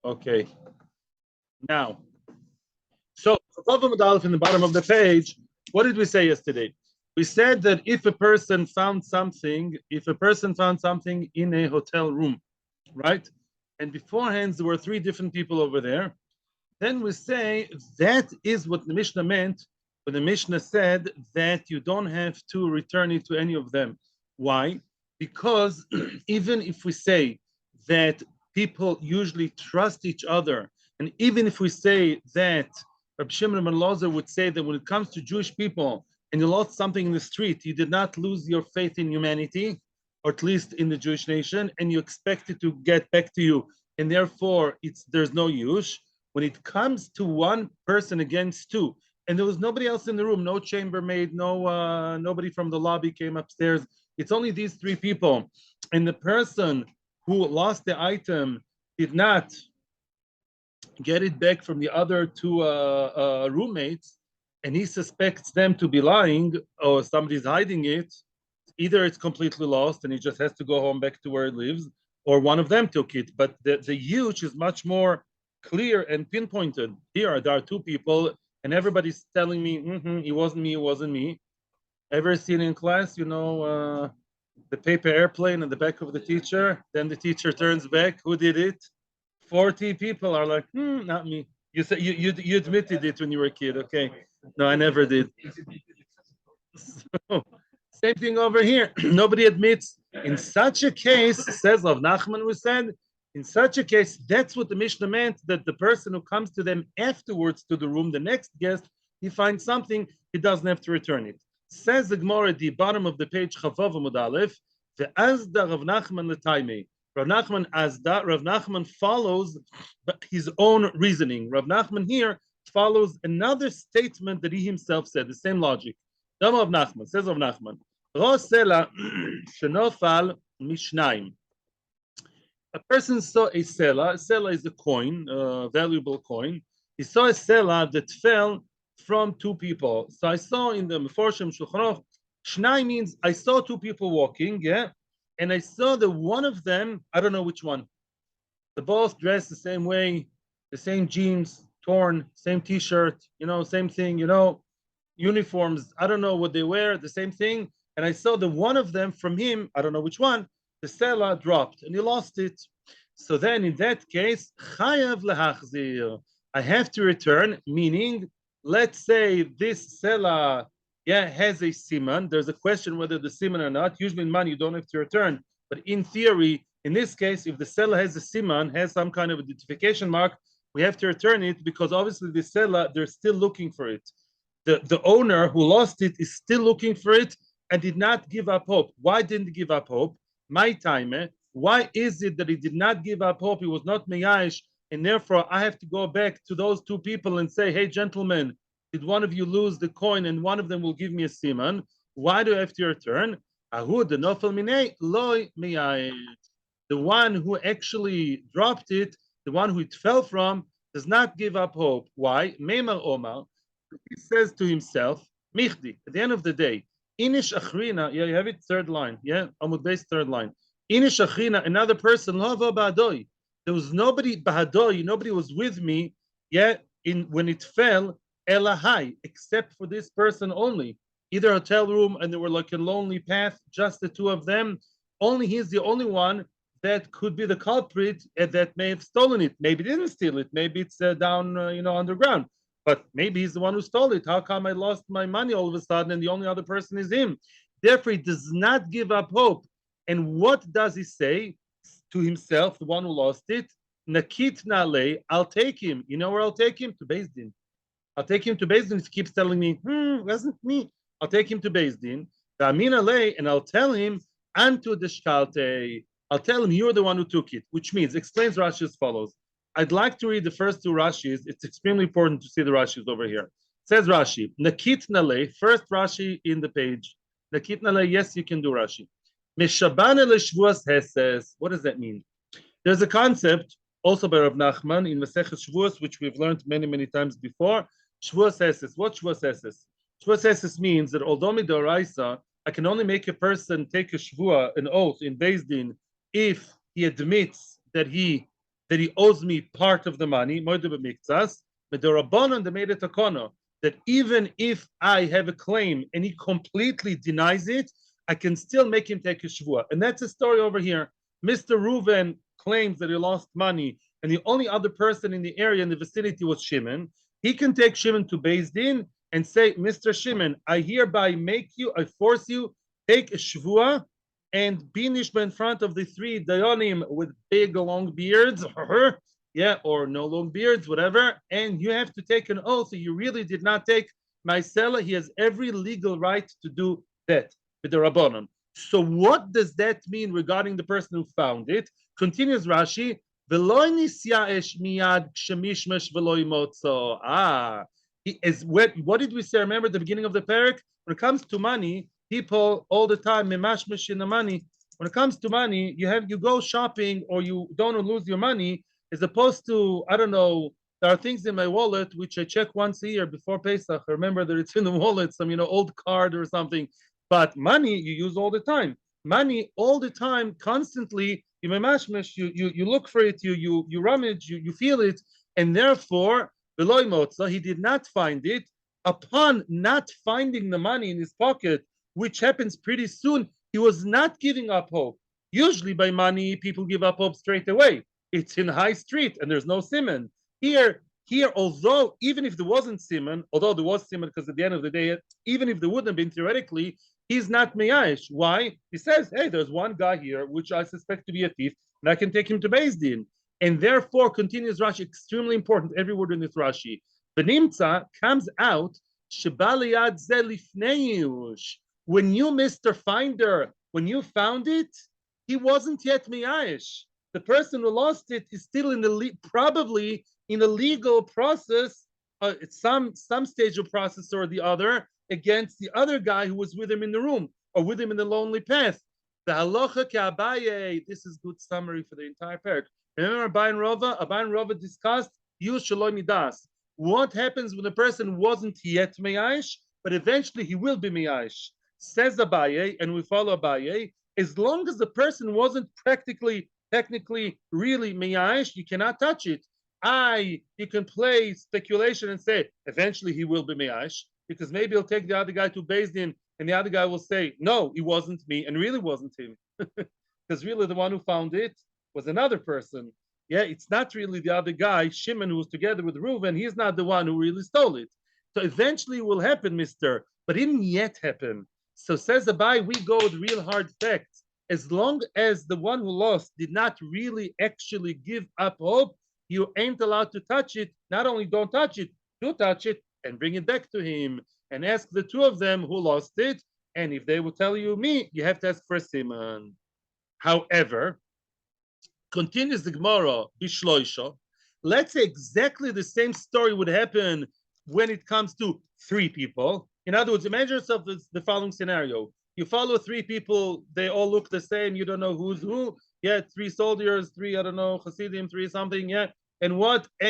Okay. Now, so in the bottom of the page, what did we say yesterday? We said that if a person found something in a hotel room, right? And beforehand there were three different people over there. Then we say that is what the Mishnah meant when the Mishnah said that you don't have to return it to any of them. Why? Because even if we say that people usually trust each other, and even if we say that Rabbi Shimon ben Elazar would say that when it comes to Jewish people and you lost something in the street, you did not lose your faith in humanity, or at least in the Jewish nation, and you expect it to get back to you, and therefore there's no use. When it comes to one person against two, and there was nobody else in the room, no chambermaid, nobody from the lobby came upstairs. It's only these three people, and the person who lost the item did not get it back from the other two roommates, and he suspects them to be lying or somebody's hiding it. Either it's completely lost and he just has to go home back to where he lives, or one of them took it. But the huge is much more clear and pinpointed. Here, there are two people, and everybody's telling me, it wasn't me, it wasn't me. Ever seen in class, the paper airplane in the back of the teacher? Then the teacher turns back, who did it? 40 people are like, not me. You said you admitted it when you were a kid, okay? No, I never did. So, same thing over here. Nobody admits. In such a case, says Rav Nachman, we said, in such a case, that's what the Mishnah meant, that the person who comes to them afterwards to the room, the next guest, he finds something, he doesn't have to return it. Says the Gemara at the bottom of the page, Chavav Amud Aleph, the Azda Rav Nachman l'taimei. Rav Nachman Azda, Rav Nachman follows his own reasoning. Rav Nachman here follows another statement that he himself said, the same logic. Dama of Nachman, says Rav Nachman, Ro Sela Shenofal Mishnayim. A person saw a sela. A sela is a coin, a valuable coin. He saw a sela that fell from two people. So I saw in the Meforshim Shulchan Aruch, Shnai means I saw two people walking, yeah, and I saw that one of them, I don't know which one. They're both dressed the same way, the same jeans, torn, same T-shirt, same thing, uniforms. I don't know what they wear, the same thing. And I saw that one of them from him, I don't know which one, the sela dropped and he lost it. So then in that case, chayav lehachzir, I have to return, meaning, let's say this sela has a siman. There's a question whether the siman or not. Usually in money you don't have to return. But in theory, in this case, if the sela has a siman, has some kind of identification mark, we have to return it because obviously the sela, they're still looking for it. The owner who lost it is still looking for it and did not give up hope. Why didn't he give up hope? My time, why is it that he did not give up hope? He was not meyash, and therefore I have to go back to those two people and say, hey, gentlemen, did one of you lose the coin and one of them will give me a siman? Why do I have to return? Ahud the nofel minei loy meyash. The one who actually dropped it, the one who it fell from, does not give up hope. Why? Meimar Omar, he says to himself, Michdi, at the end of the day, Inish Achrina, you have it, third line, Amud Beis, third line. Inish Achrina, another person, Lava Ba'adoi. There was nobody, Ba'adoi, nobody was with me, when it fell, Elahai, except for this person only. Either hotel room, and they were like a lonely path, just the two of them. Only he's the only one that could be the culprit that may have stolen it. Maybe didn't steal it. Maybe it's down, underground. But maybe he's the one who stole it. How come I lost my money all of a sudden and the only other person is him? Therefore, he does not give up hope. And what does he say to himself, the one who lost it? Nakit nale, I'll take him. You know where I'll take him? To Beis Din. I'll take him to Beis Din. He keeps telling me, wasn't me. I'll take him to Beis Din. And I'll tell him, Antu deshkalte. I'll tell him you're the one who took it, which means, explains Rashi as follows. I'd like to read the first two Rashis. It's extremely important to see the Rashis over here. It says Rashi, Nakit Nale, first Rashi in the page. Nakit Nale, yes, you can do Rashi. Meshabane leshvuas heses. What does that mean? There's a concept also by Rav Nachman in Maseches Shvuos, which we've learned many, many times before. Shvuas heses. What Shvuas heses? Shvuas heses means that although midoraisa, I can only make a person take a shvua, an oath in Beis Din, if he admits that he that he owes me part of the money, moide b'miktzas, but the rabbanon they made it a kono that even if I have a claim and he completely denies it, I can still make him take a shvua. And that's a story over here. Mr. Reuven claims that he lost money, and the only other person in the area in the vicinity was Shimon. He can take Shimon to Beis Din and say, Mr. Shimon, I hereby make you, I force you, take a shvua and be nishba in front of the three dayanim with big long beards, yeah, or no long beards, whatever, and you have to take an oath that you really did not take my seller. He has every legal right to do that with the rabbanon. So what does that mean regarding the person who found it? Continues Rashi, what did we say? Remember at the beginning of the parak? When it comes to money, people all the time memashmish in the money. When it comes to money, you go shopping or you don't lose your money, as opposed to, I don't know, there are things in my wallet which I check once a year before Pesach. I remember that it's in the wallet, some old card or something. But money you use all the time. Money all the time, constantly. You memashmish, you look for it, you rummage, you feel it, and therefore, he did not find it. Upon not finding the money in his pocket, which happens pretty soon, he was not giving up hope. Usually by money, people give up hope straight away. It's in high street and there's no simon. Here, although even if there wasn't simon, although there was simon, because at the end of the day, even if there wouldn't have been theoretically, he's not meyash. Why? He says, hey, there's one guy here which I suspect to be a thief, and I can take him to Beis Din. And therefore, continues Rashi, extremely important, every word in this Rashi. Benimtza comes out, when you, Mr. Finder, when you found it, he wasn't yet miyash. The person who lost it is still in the probably in a legal process, at some stage of process or the other, against the other guy who was with him in the room or with him in the lonely path. The halacha ke'abaye. This is good summary for the entire parak. Remember Abaye and Rava discussed Yu Shaloi Midas. What happens when a person wasn't yet meyash, but eventually he will be meyash? Says Abaye, and we follow Abaye, as long as the person wasn't technically, really meyash, you cannot touch it. You can play speculation and say, eventually he will be meyash, because maybe he'll take the other guy to Beis Din, and the other guy will say, no, it wasn't me, and really wasn't him. Because really the one who found it was another person. Yeah, it's not really the other guy, Shimon, who was together with Reuven. He's not the one who really stole it. So eventually it will happen, mister, but it didn't yet happen. So says Abai, we go with real hard facts. As long as the one who lost did not really actually give up hope, you ain't allowed to touch it. Not only don't touch it, do touch it and bring it back to him and ask the two of them who lost it. And if they will tell you me, you have to ask for Simon. However, continues the Gemara, Bishloisha. Let's say exactly the same story would happen when it comes to three people. In other words, imagine yourself the following scenario. You follow three people, they all look the same, you don't know who's who. Yeah, three soldiers, three, I don't know, Hasidim, three something, yeah. And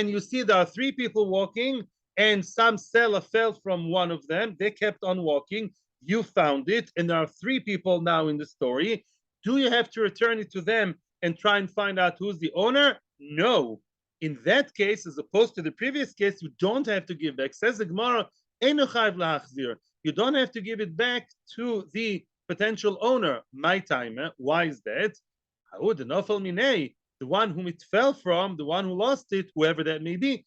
you see there are three people walking, and some seller fell from one of them. They kept on walking. You found it, and there are three people now in the story. Do you have to return it to them and try and find out who's the owner? No. In that case, as opposed to the previous case, you don't have to give back. Says the Gemara, you don't have to give it back to the potential owner. My time. Why is that? The one whom it fell from, the one who lost it, whoever that may be,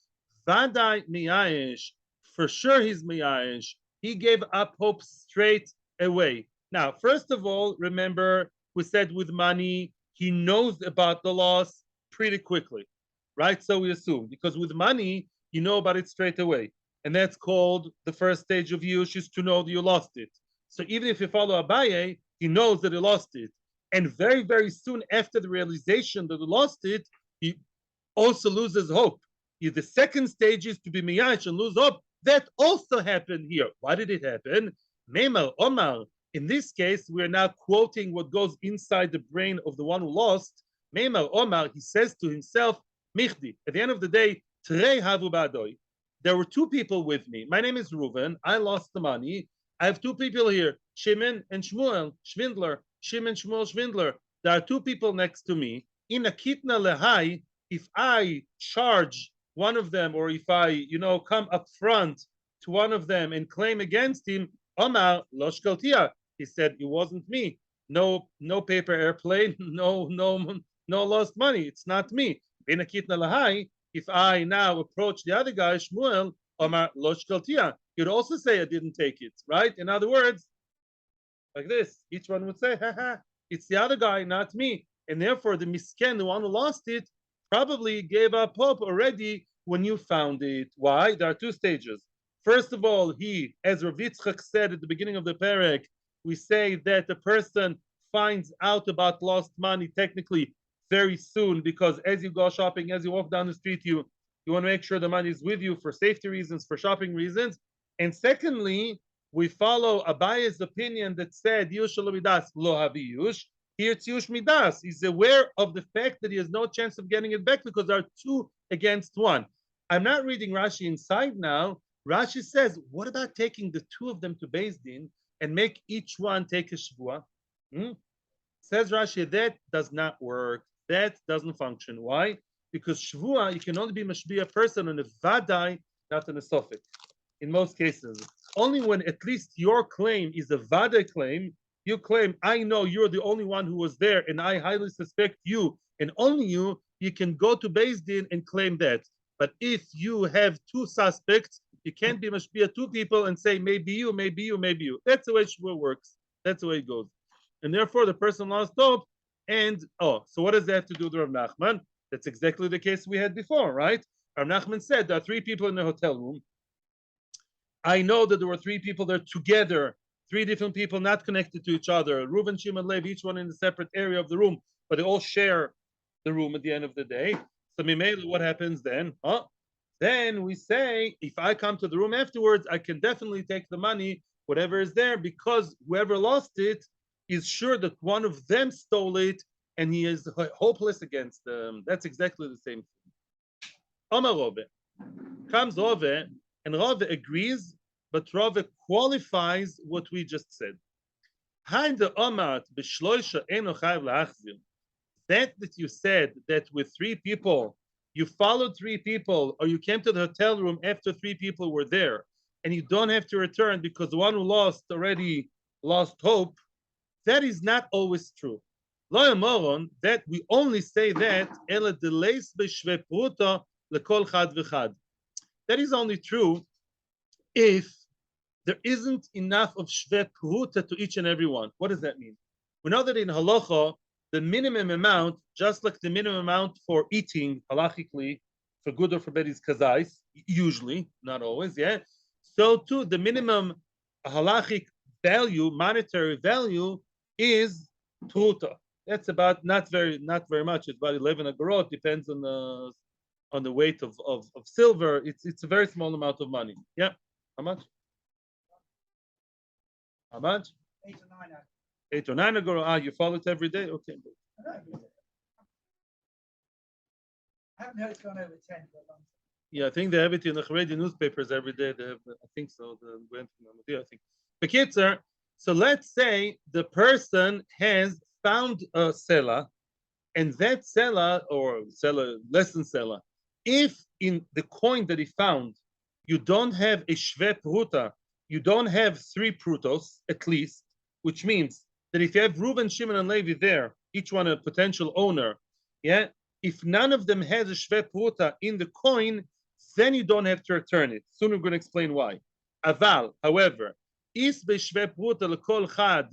Vadai miyash. For sure he's miyash. He gave up hope straight away. Now, first of all, remember, we said with money, he knows about the loss pretty quickly, right? So we assume, because with money, you know about it straight away. And that's called the first stage of Yush, is to know that you lost it. So even if you follow Abaye, he knows that he lost it. And very, very soon after the realization that he lost it, he also loses hope. The second stage is to be miyash and lose hope. That also happened here. Why did it happen? Memar Omar. In this case, we're now quoting what goes inside the brain of the one who lost. Memar Omar, he says to himself, Michdi, at the end of the day, Trei havu ba'adoi. There were two people with me. My name is Reuven. I lost the money. I have two people here, Shimon and Shmuel, Schwindler. Shimon, Shmuel, Schwindler. There are two people next to me. In a kitna lehai, if I charge one of them, or if I, come up front to one of them and claim against him, Omar lo shkaltia. He said it wasn't me. No paper airplane, no lost money. It's not me. If I now approach the other guy, Shmuel, Omar lo shkaltia, you'd also say I didn't take it, right? In other words, like this, each one would say, it's the other guy, not me. And therefore, the misken, the one who lost it, probably gave up hope already when you found it. Why? There are two stages. First of all, he, as Rav Yitzchak said at the beginning of the parak, we say that the person finds out about lost money technically very soon, because as you go shopping, as you walk down the street, you want to make sure the money is with you for safety reasons, for shopping reasons. And secondly, we follow Abaye's opinion that said Yush lo midas lo havi yush. Here it's Yush midas. He's aware of the fact that he has no chance of getting it back because there are two against one. I'm not reading Rashi inside now. Rashi says, what about taking the two of them to Beis Din and make each one take a shvua? Says Rashi, that does not work. That doesn't function. Why? Because shvua, you can only be mashbi a person on a vadai, not on a sofik. In most cases, only when at least your claim is a vada claim, you claim, I know you're the only one who was there and I highly suspect you and only you can go to Beis Din and claim that. But if you have two suspects, you can't be mashpia two people and say, maybe you, maybe you, maybe you. That's the way shvur works. That's the way it goes. And therefore, the person lost hope. And, so what does that have to do with Rav Nachman? That's exactly the case we had before, right? Rav Nachman said there are three people in the hotel room. I know that there were three people there together, three different people not connected to each other. Reuven, Shimon, Levi, each one in a separate area of the room, but they all share the room at the end of the day. So Mimela, what happens then? Then we say, if I come to the room afterwards, I can definitely take the money, whatever is there, because whoever lost it is sure that one of them stole it and he is hopeless against them. That's exactly the same thing. Omar Rove comes over and Rave agrees, but Rave qualifies what we just said. That you said that with three people, you followed three people, or you came to the hotel room after three people were there, and you don't have to return because the one who lost already lost hope, that is not always true. That we only say that that is only true if there isn't enough of shvet pruta to each and every one. What does that mean? We know that in halacha, the minimum amount, just like the minimum amount for eating halachically, for good or for bad, is kazais, usually, not always, yeah. So too, the minimum halachic value, monetary value, is pruta. That's about not very much. It's about 11 agorot. Depends on the weight of silver. It's a very small amount of money. Yeah. How much? How much? 8 or 9. 8 or 9 agorot. You follow it every day? Okay. I haven't heard it's gone over 10 for a long time. Yeah, I think they have it in the Haredi newspapers every day. They have, I think so. The went from Amud, I think. Bekitzer, so let's say the person has found a seller, and that seller, or seller, less than seller, if in the coin that he found, you don't have a shve pruta, you don't have three prutos at least, which means that if you have Reuven, Shimon, and Levi there, each one a potential owner, yeah, if none of them has a shve pruta in the coin, then you don't have to return it. Soon we're going to explain why. Aval, however, is b'shve pruta lekol chad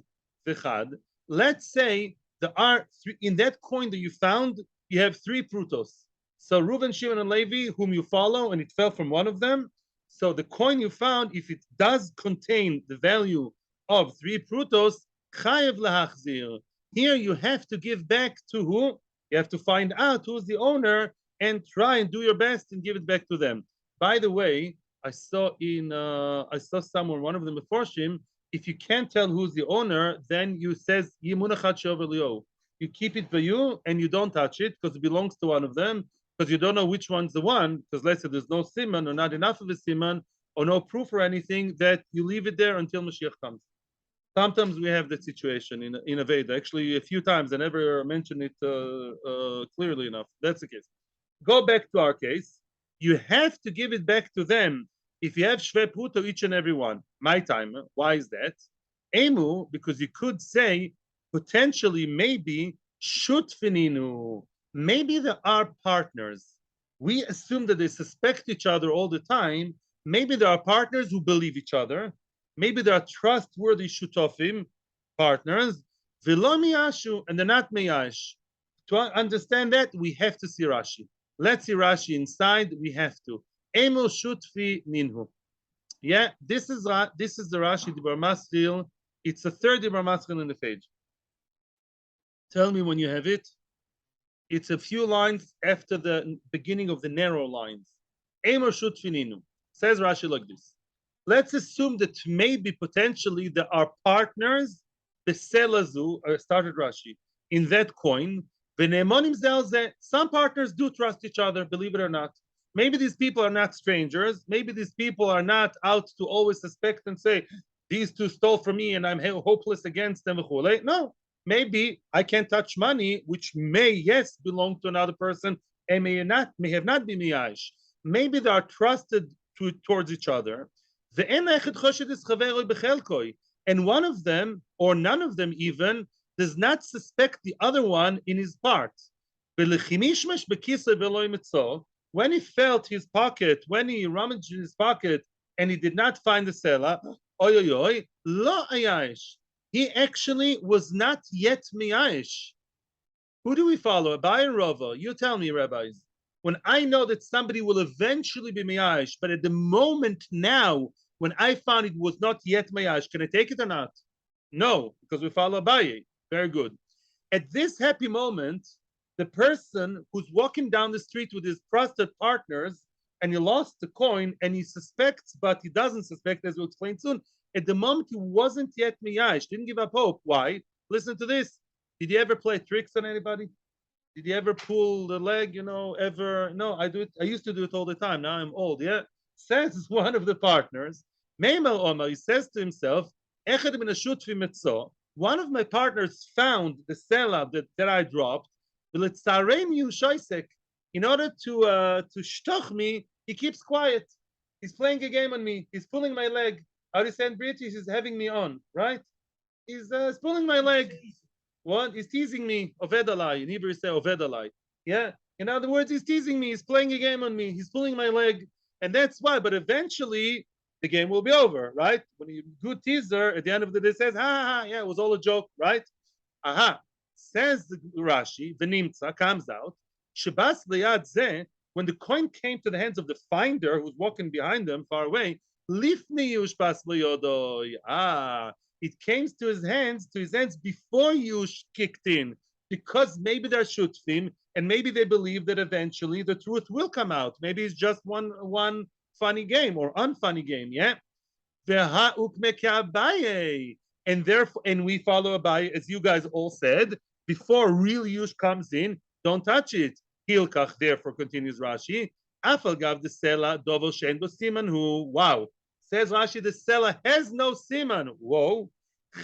v'chad. Let's say there are three in that coin that you found. You have three prutos. So Reuven, Shimon, and Levi, whom you follow, and it fell from one of them. So the coin you found, if it does contain the value of three prutos, chayev lahachzir. Here you have to give back to who? You have to find out who's the owner and try and do your best and give it back to them. By the way, I saw somewhere, one of them before Shim, if you can't tell who's the owner, then you says you keep it for you and you don't touch it because it belongs to one of them, because you don't know which one's the one, because let's say there's no siman or not enough of a siman or no proof or anything, that you leave it there until Mashiach comes. Sometimes we have that situation in aveida. Actually, a few times. I never mentioned it clearly enough. That's the case. Go back to our case. You have to give it back to them if you have shve pruto each and every one. My time. Why is that? Emu, because you could say potentially maybe shutfininu. Maybe there are partners. We assume that they suspect each other all the time. Maybe there are partners who believe each other. Maybe there are trustworthy shutofim partners. V'lo miyashu, and they're not miyash. To understand that, we have to see Rashi. Let's see Rashi inside. We have to. Emu shutfi ninhu. Yeah, this is the Rashi Dibar Masril. It's the third Dibar Masril in the page. Tell me when you have it. It's a few lines after the beginning of the narrow lines. Emu shutfi ninhu. Says Rashi like this. Let's assume that maybe potentially there are partners. Beselazu started Rashi in that coin. Some partners do trust each other, believe it or not. Maybe these people are not strangers. Maybe these people are not out to always suspect and say, these two stole from me and I'm hopeless against them. No, maybe I can't touch money, which may, yes, belong to another person and may have not been miyash. Maybe they are trusted towards each other. And one of them, or none of them even, does not suspect the other one in his part. When he felt his pocket, when he rummaged in his pocket and he did not find the selah, he actually was not yet miyash. Who do we follow? Abai and Rava. You tell me, rabbis. When I know that somebody will eventually be miyash, but at the moment now, when I found it was not yet miyash, can I take it or not? No, because we follow Abaye. Very good. At this happy moment, the person who's walking down the street with his trusted partners and he lost the coin and he suspects, but he doesn't suspect, as we'll explain soon. At the moment, he wasn't yet miyash, didn't give up hope. Why? Listen to this. Did you ever play tricks on anybody? Did you ever pull the leg, ever? No, I do it. I used to do it all the time. Now I'm old, yeah? Says one of the partners, Meimel Omar, he says to himself, one of my partners found the selah that I dropped. In order to shtoch me, he keeps quiet. He's playing a game on me. He's pulling my leg. How do you say in British? He's having me on, right? He's pulling my leg. What? He's teasing me. Ovedalai. In Hebrew, you say ovedalai. Yeah. In other words, he's teasing me. He's playing a game on me. He's pulling my leg. And that's why. But eventually, the game will be over, right? When you good teaser, at the end of the day says, yeah, it was all a joke, right? Aha. Says the Rashi, the Nimtza comes out, Shabas liyad zeh, when the coin came to the hands of the finder who's walking behind them far away, lifnei yushbas liyodoi. It came to his hands before Yush kicked in, because maybe they're shutfim, and maybe they believe that eventually the truth will come out. Maybe it's just one funny game or unfunny game, yeah? And therefore, and we follow Abai, as you guys all said, before real Yush comes in, don't touch it. Hilkach, therefore, continues Rashi, Afal gav the Sela dovo shen bo siman hu. Wow. Says Rashi, the Sela has no siman. Whoa.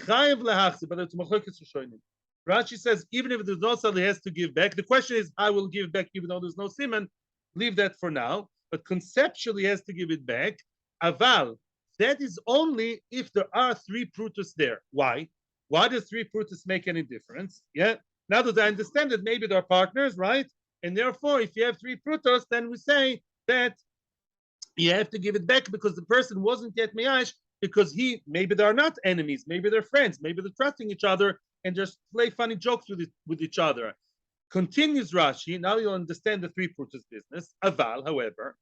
Chayiv lehachzi, but it's machlokas rishonim. Rashi says, even if there's no Sela, he has to give back. The question is, I will give back even though there's no siman. Leave that for now. But conceptually, he has to give it back. Aval, that is only if there are three prutus there. Why? Why does three prutus make any difference? Yeah. Now that I understand that maybe they're partners, right? And therefore, if you have three prutos, then we say that you have to give it back because the person wasn't yet miyash, because maybe they're not enemies, maybe they're friends, maybe they're trusting each other and just play funny jokes with each other. Continues Rashi, now you'll understand the three prutos business. Aval, however,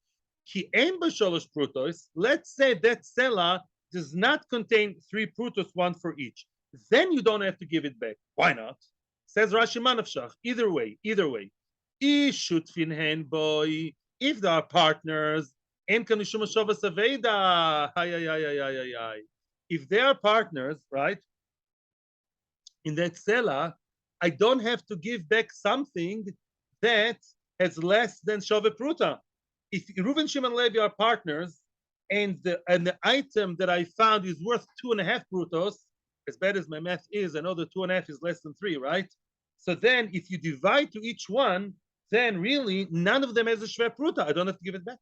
ki ein b'sholosh prutos, let's say that sela does not contain three prutos, one for each. Then you don't have to give it back. Why not? Says Rashi Manavshach, either way. If there are partners, if they are partners, right, in that sela, I don't have to give back something that has less than Shove Pruta. If Reuven, Shimon, Levi are partners, and the item that I found is worth 2.5 prutos, as bad as my math is, I know the 2.5 is less than 3, right? So then if you divide to each one then really none of them has a shve pruta. I don't have to give it back.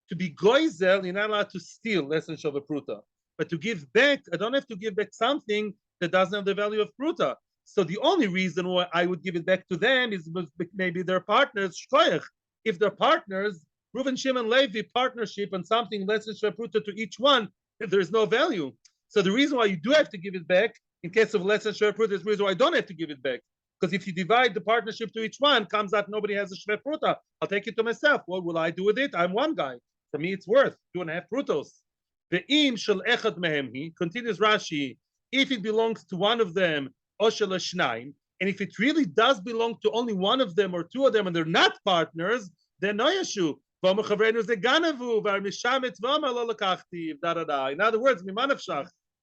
To be goizel, you're not allowed to steal less than shve pruta. But to give back, I don't have to give back something that doesn't have the value of pruta. So the only reason why I would give it back to them is maybe their partners, shkoyach. If they're partners, Reuven, Shimon, Levi partnership and something less than shve pruta to each one, there's no value. So the reason why you do have to give it back in case of less than shve pruta is the reason why I don't have to give it back. Because if you divide the partnership to each one, comes out nobody has a shve pruta. I'll take it to myself. What will I do with it? I'm one guy. For me, it's worth 2.5 prutos. Ve'im shel echad mehem, continues Rashi, if it belongs to one of them, or shel shnaim, and if it really does belong to only one of them or two of them, and they're not partners, then no yeshu. In other words,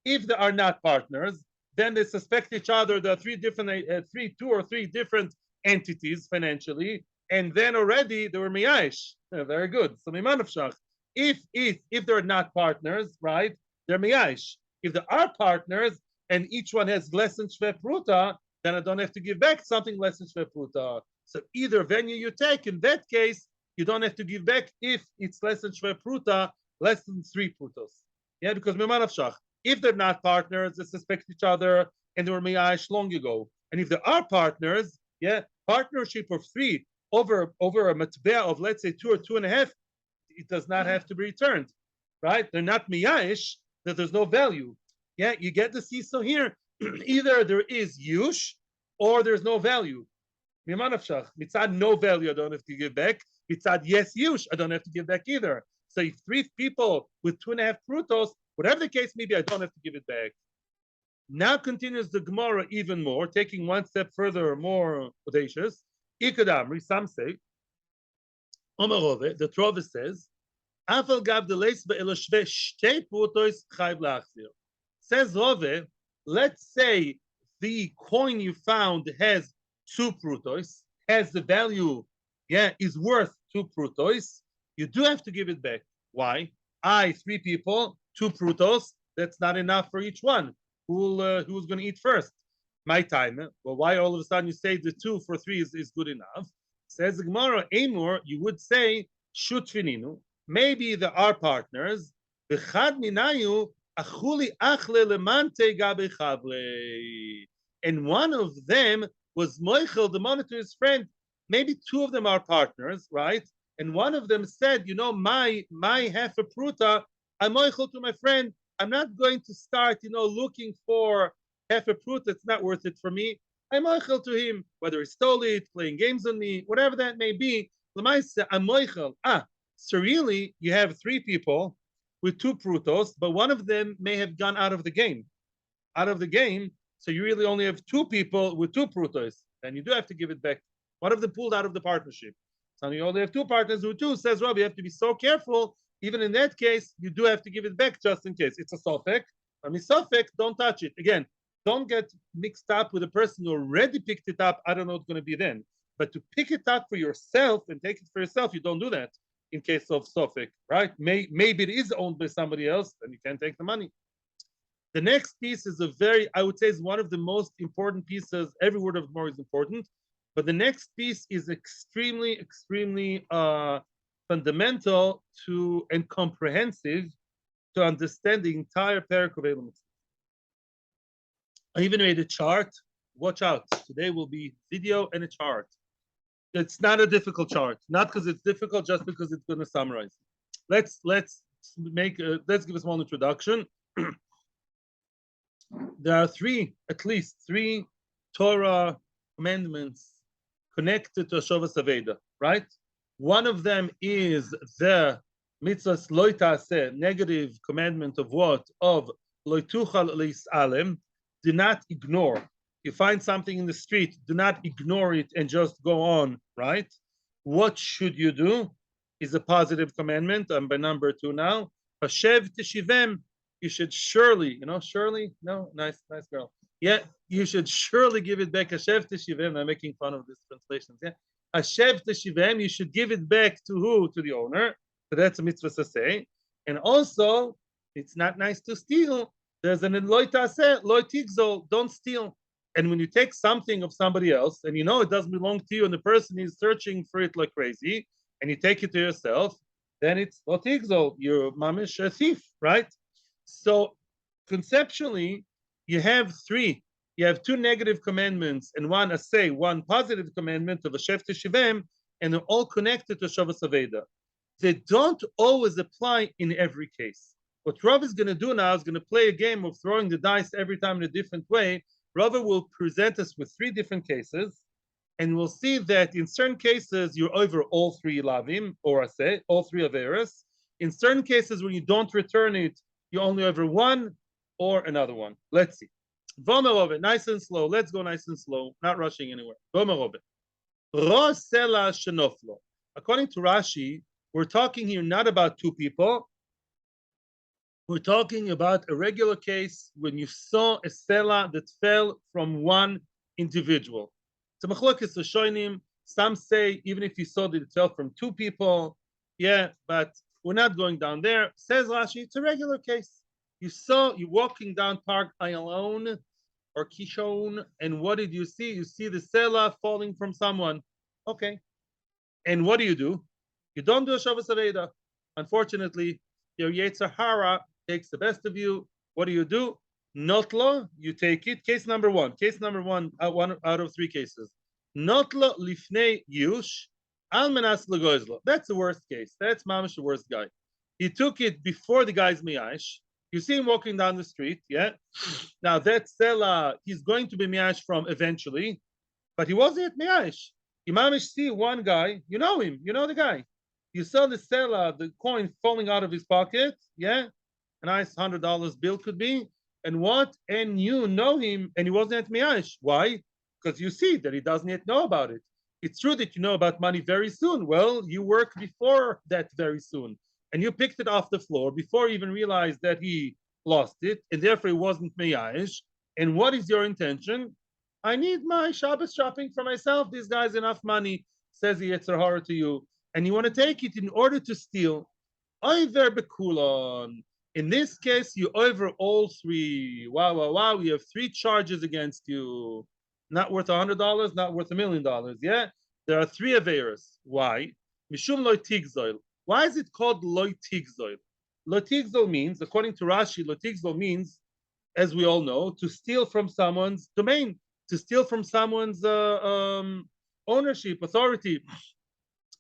if they are not partners, then they suspect each other. There are two or three different entities financially, and then already they were miyash. Very good. So mimanavshach. If they're not partners, right? They're miyash. If they are partners and each one has less than shve pruta, then I don't have to give back something less than shve pruta. So either venue you take, in that case, you don't have to give back if it's less than shve pruta, less than 3 prutos. Yeah, because mimanavshach. If they're not partners, they suspect each other and they were miyash long ago. And if there are partners, yeah, partnership of 3 over a matbea of let's say 2 or 2.5, it does not have to be returned, right? They're not miyash, that there's no value. Yeah, you get the seesaw here. Either there is yush or there's no value. Mitzad no value, I don't have to give back. Mitzad yes yush, I don't have to give back either. So if 3 people with 2.5 prutos, whatever the case may be, I don't have to give it back. Now continues the Gemara even more, taking one step further, more audacious. Ikadamri, some say, Omarove, the Torah says, Afal gav the leis be'eloshve shtei prutos chayv lachzir. Says Rove, let's say the coin you found has 2 prutos, has the value, is worth 2 prutos. You do have to give it back. Why? 3 people, 2 prutos. That's not enough for each one. Who's going to eat first? My time. Well, why all of a sudden you say the 2 for 3 is good enough? Says the Gemara, Amor, you would say shutfininu. Maybe there are partners. B'chad minayu achuli achle lemante gabe chavre. And one of them was Moichel, the money to his friend. Maybe 2 of them are partners, right? And one of them said, my half a pruta, I'm Moichel to my friend. I'm not going to start, looking for half a pruta. It's not worth it for me. I'm Moichel to him, whether he stole it, playing games on me, whatever that may be. I'm Moichel. So really, you have 3 people with 2 prutos, but one of them may have gone out of the game. So you really only have 2 people with 2 prutos, and you do have to give it back. One of them pulled out of the partnership. So you only have 2 partners with 2. Says Rob, you have to be so careful. Even in that case, you do have to give it back just in case. It's a sofek. Sofek, don't touch it. Again, don't get mixed up with a person who already picked it up. I don't know what's going to be then. But to pick it up for yourself and take it for yourself, you don't do that in case of sofek, right? Maybe it is owned by somebody else, then you can't take the money. The next piece is I would say is one of the most important pieces. Every word of Gemara is important. But the next piece is extremely, extremely fundamental to and comprehensive to understand the entire parak of Eilu Mitzvah. I even made a chart. Watch out. Today will be video and a chart. It's not a difficult chart. Not because it's difficult, just because it's going to summarize. Let's give a small introduction. There are at least three Torah commandments connected to hashavas aveida, right? One of them is the mitzvos lo ta'aseh, negative commandment of what? Of lo tuchal leis'alem, do not ignore. You find something in the street, do not ignore it and just go on, right? What should you do? Is a positive commandment. I'm by number 2 now. Hashev teshivem, you should surely, surely? No, nice girl. Yeah, you should surely give it back. Hashev teshivem, I'm making fun of this translation. Yeah. Hashev teshivem, you should give it back to who? To the owner. So that's a mitzvah to say. And also, it's not nice to steal. There's an loy taseh, loy tigzol, don't steal. And when you take something of somebody else and you know it doesn't belong to you and the person is searching for it like crazy and you take it to yourself, then it's lotigzol, you're mamish a thief, right? So conceptually, you have three. You have two negative commandments and one assay, one positive commandment of a shef teshivem, and they're all connected to Shavas Aveida. They don't always apply in every case. What Rav is going to do now is going to play a game of throwing the dice every time in a different way. Rav will present us with three different cases, and we'll see that in certain cases you're over all three lavim, or assay, all three averas. In certain cases, when you don't return it, you're only over one or another one. Let's see. Vomerove, nice and slow. Let's go nice and slow, not rushing anywhere. Vomerove. Rosela shenoflo. According to Rashi, we're talking here not about two people. We're talking about a regular case when you saw a sela that fell from one individual. So machlokes rishonim, some say even if you saw that it fell from two people, yeah, but we're not going down there. Says Rashi, it's a regular case. You saw you walking down Park Ayalon or Kishon, and what did you see? You see the sela falling from someone. Okay. And what do? You don't do a Shavas Aveida. Unfortunately, your Yetzer Hara takes the best of you. What do? Notlo, you take it. Case number one. Case number one out of three cases. Notlo lifnei yush almenas legoizlo. That's the worst case. That's mamish the worst guy. He took it before the guy's miyash. You see him walking down the street, yeah? Now that sela, he's going to be miyash from eventually, but he wasn't at miyash. You mamish see one guy, you know him, you know the guy. You saw the sela, the coin falling out of his pocket, yeah? A nice $100 bill could be. And what? And you know him, and he wasn't at miyash. Why? Because you see that he doesn't yet know about it. It's true that you know about money very soon. Well, you work before that very soon. And you picked it off the floor before you even realized that he lost it, and therefore it wasn't miyash. And what is your intention? I need my Shabbos shopping for myself. This guy's enough money, says the Yetzer Hara to you. And you want to take it in order to steal. Over bekulon. In this case, you over all three. Wow, wow, wow. You have three charges against you. Not worth $100, not worth $1 million. Yeah? There are three averas. Why? Mishum loy tigzoil. Why is it called loy tigzoil? Loy tigzoil means, according to Rashi, loy tigzoil means, as we all know, to steal from someone's domain, to steal from someone's ownership, authority.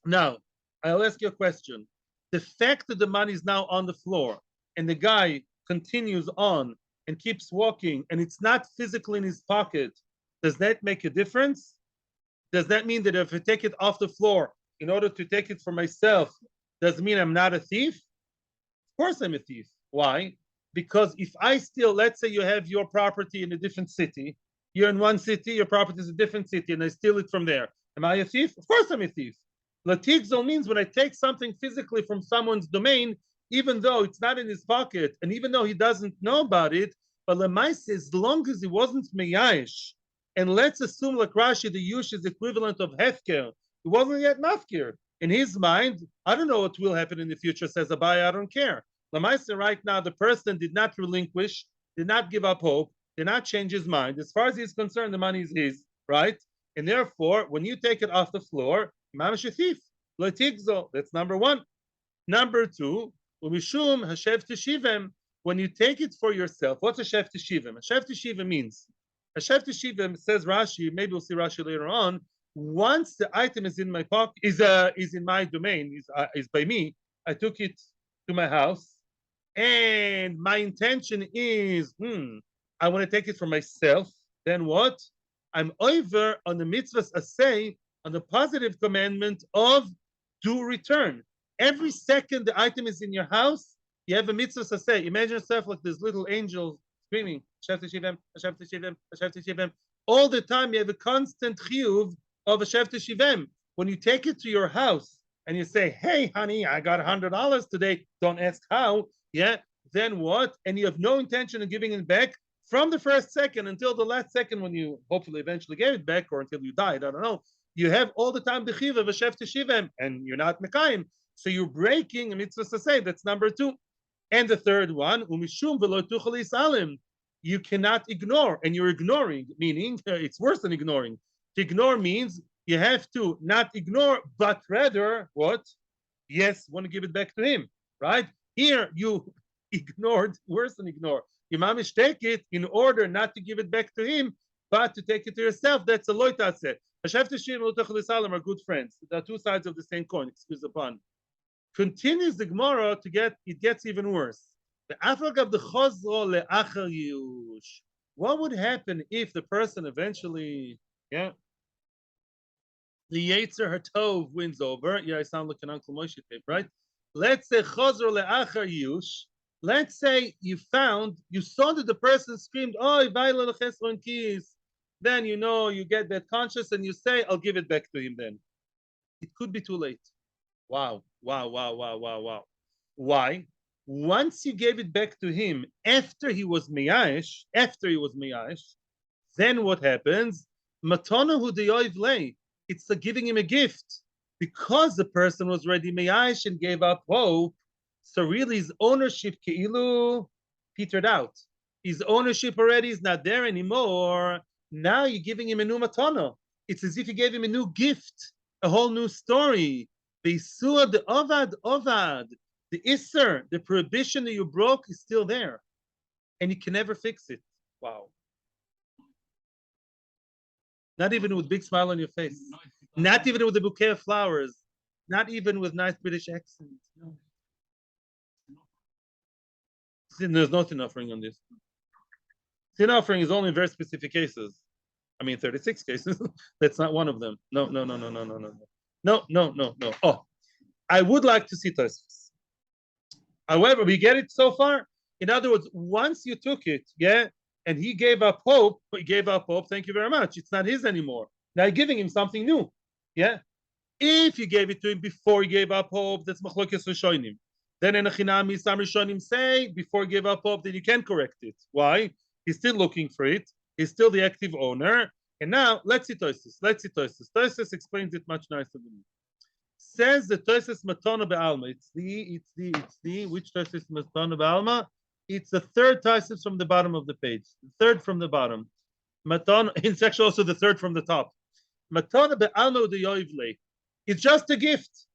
Now, I'll ask you a question. The fact that the money is now on the floor and the guy continues on and keeps walking and it's not physically in his pocket, does that make a difference? Does that mean that if I take it off the floor in order to take it for myself, does it mean I'm not a thief? Of course I'm a thief. Why? Because if I steal, let's say you have your property in a different city, you're in one city, your property is a different city, and I steal it from there. Am I a thief? Of course I'm a thief. Latigzo means when I take something physically from someone's domain, even though it's not in his pocket, and even though he doesn't know about it, but Lemaise, as long as he wasn't meyash, and let's assume like Rashi, the yush is equivalent of hefker, he wasn't yet mafkir. In his mind, I don't know what will happen in the future, says Abai, I don't care. Lemaise, right now, the person did not relinquish, did not give up hope, did not change his mind. As far as he's concerned, the money is his, right? And therefore, when you take it off the floor, mamish a thief. Latigzo, that's number one. Number two, umishum hashev teshivem. When you take it for yourself, what's a shev teshivem? A shev teshivem means, a shev teshivem says Rashi, maybe we'll see Rashi later on, once the item is in my pocket, is in my domain, is by me, I took it to my house, and my intention is, I want to take it for myself, then what? I'm over on the mitzvos assay, on the positive commandment of do return. Every second the item is in your house, you have a mitzvah say. Imagine yourself like this little angel screaming, Hashem teshivem, Hashem teshivem, Hashem teshivem. All the time you have a constant chiyuv of Hashem teshivem. When you take it to your house and you say, hey, honey, I got $100 today, don't ask how, yeah, then what? And you have no intention of giving it back from the first second until the last second when you hopefully eventually gave it back or until you died, I don't know. You have all the time the chiv of a shef teshivem, and you're not mekayim. So you're breaking a mitzvah to say. That's number two. And the third one, umishum v'lo tuchal isalim. you cannot ignore, and you're ignoring, meaning it's worse than ignoring. To ignore means you have to not ignore, but rather what? Yes, want to give it back to him, right? Here you ignored, worse than ignore. You mamish take it in order not to give it back to him, but to take it to yourself. That's a loitatse. Hashavas are good friends. There are two sides of the same coin. Excuse the pun. Continues the Gemara to get, it gets even worse. What would happen if the person eventually, yeah, the Yetzer Hatov wins over? Yeah, I sound like an Uncle Moshe tape, right? Let's say Chazor le'achar yush. Let's say you saw that the person screamed, "Oh, Ivaila lechesron keys." Then you get that conscious and you say, "I'll give it back to him." Then it could be too late. Wow, wow, wow, wow, wow, wow. Why? Once you gave it back to him after he was miyash, then what happens? Matanahu deyoiv lei. It's giving him a gift because the person was ready miyash and gave up hope. So really, his ownership keilu petered out. His ownership already is not there anymore. Now you're giving him a new matana. It's as if you gave him a new gift, a whole new story. The isur, the ovad, the isser, the prohibition that you broke is still there, and you can never fix it. Wow. Not even with big smile on your face. Not even with a bouquet of flowers. Not even with nice British accent. No. There's no sin offering on this. Sin offering is only in very specific cases. I mean, 36 cases. That's not one of them. No. No. Oh, I would like to see Tosfos. However, we get it so far. In other words, once you took it, yeah, and he gave up hope, thank you very much. It's not his anymore. Now you're giving him something new. Yeah. If you gave it to him before he gave up hope, that's machlokes rishonim. Then in a chinami, some rishonim say before he gave up hope, then you can correct it. Why? He's still looking for it. He's still the active owner. And now let's see Tosfos. Tosfos explains it much nicer than me. Says the Tosfos Matana be'alma. It's the which Tosfos Matana be'alma? It's the third Tosfos from the bottom of the page. The third from the bottom. Matana. It's actually also the third from the top. Matana be'alma u'deyoivle. It's just a gift.